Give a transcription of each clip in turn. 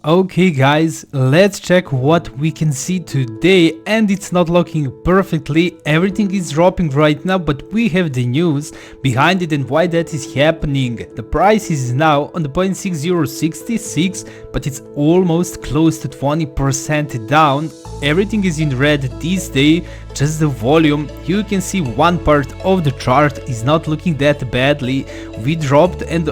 Okay guys, let's check what we can see today, and it's not looking perfectly. Everything is dropping right now, but we have the news behind it and why that is happening. The price is now on the 0.6066, but it's almost close to 20% down. Everything is in red this day, just the volume. You can see one part of the chart is not looking that badly. We dropped, and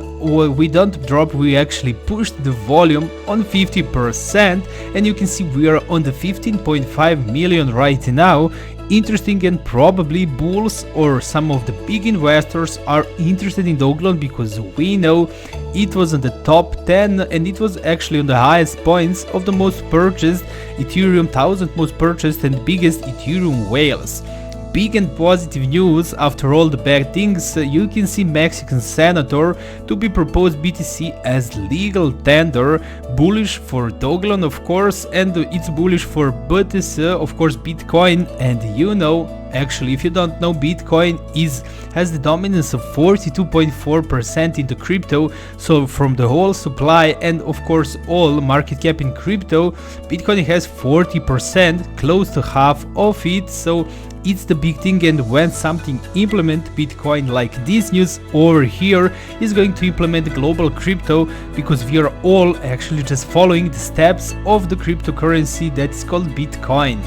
we don't drop, we actually pushed the volume on 50%, and you can see we are on the 15.5 million right now. Interesting, and probably bulls or some of the big investors are interested in Dogelon because we know it was on the top 10 and it was actually on the highest points of the most purchased Ethereum 1000 most purchased and biggest Ethereum whales. Big and positive news after all the bad things. You can see Mexican senator to be proposed BTC as legal tender. Bullish for Dogelon, of course, and it's bullish for BTC, of course, Bitcoin. And you know, actually, if you don't know, Bitcoin has the dominance of 42.4% in the crypto. So from the whole supply and of course all market cap in crypto, Bitcoin has 40%, close to half of it. So it's the big thing, and when something implement Bitcoin, like this news over here is going to implement global crypto, because we are all actually just following the steps of the cryptocurrency that is called Bitcoin.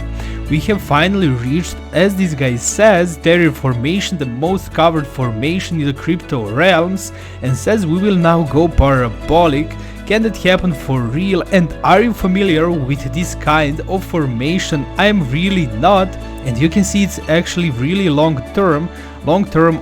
We have finally reached, as this guy says, Terra formation, the most covered formation in the crypto realms, and says we will now go parabolic. Can that happen for real? And are you familiar with this kind of formation? I am really not, and you can see it's actually really long term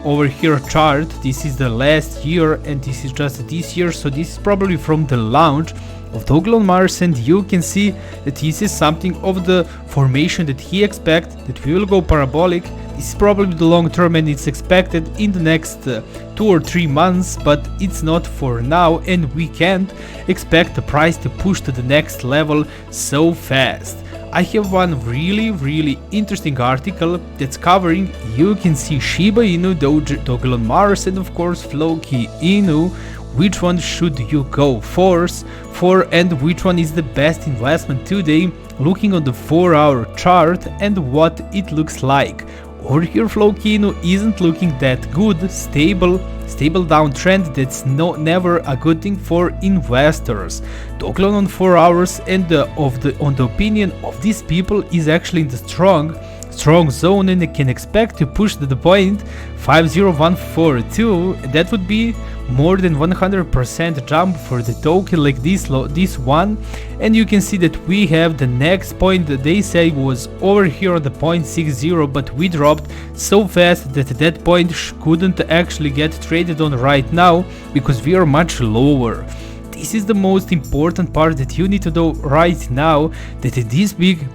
over here chart. This is the last year and this is just this year, so this is probably from the launch of Dogelon Mars, and you can see that this is something of the formation that he expects, that we will go parabolic. This is probably the long term and it's expected in the next 2 or 3 months, but it's not for now, and we can't expect the price to push to the next level so fast. I have one really interesting article that's covering, you can see Shiba Inu, Doge, Dogelon Mars, and of course Floki Inu. Which one should you go for, and which one is the best investment today, looking on the 4-hour chart and what it looks like. Over here Floki Inu isn't looking that good, stable downtrend. That's never a good thing for investors. Dogelon on 4 hours and on the opinion of these people is actually in the strong zone, and they can expect to push to the point 50142. That would be more than 100% jump for the token like this one. And you can see that we have the next point that they say was over here on the 0.60, but we dropped so fast that that point couldn't actually get traded on right now because we are much lower. This is the most important part that you need to know right now, that these big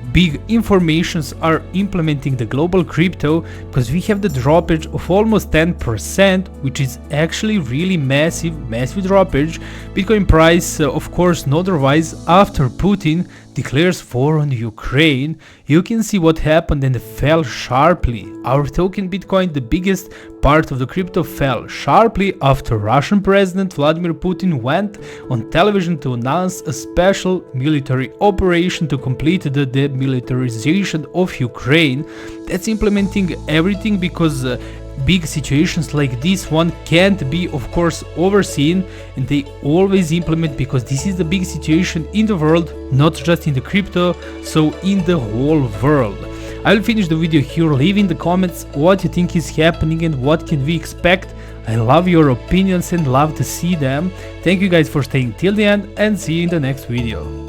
informations are implementing the global crypto, because we have the droppage of almost 10%, which is actually really massive droppage. Bitcoin price, of course, not otherwise, after Putin declares war on Ukraine, you can see what happened, and fell sharply. Our token Bitcoin, the biggest part of the crypto, fell sharply after Russian President Vladimir Putin went on television to announce a special military operation to complete the demilitarization of Ukraine. That's implementing everything, because big situations like this one can't be, of course, overseen, and they always implement, because this is the big situation in the world, not just in the crypto, so in the whole world. I'll finish the video here. Leave in the comments what you think is happening and what can we expect. I love your opinions and love to see them. Thank you guys for staying till the end, and see you in the next video.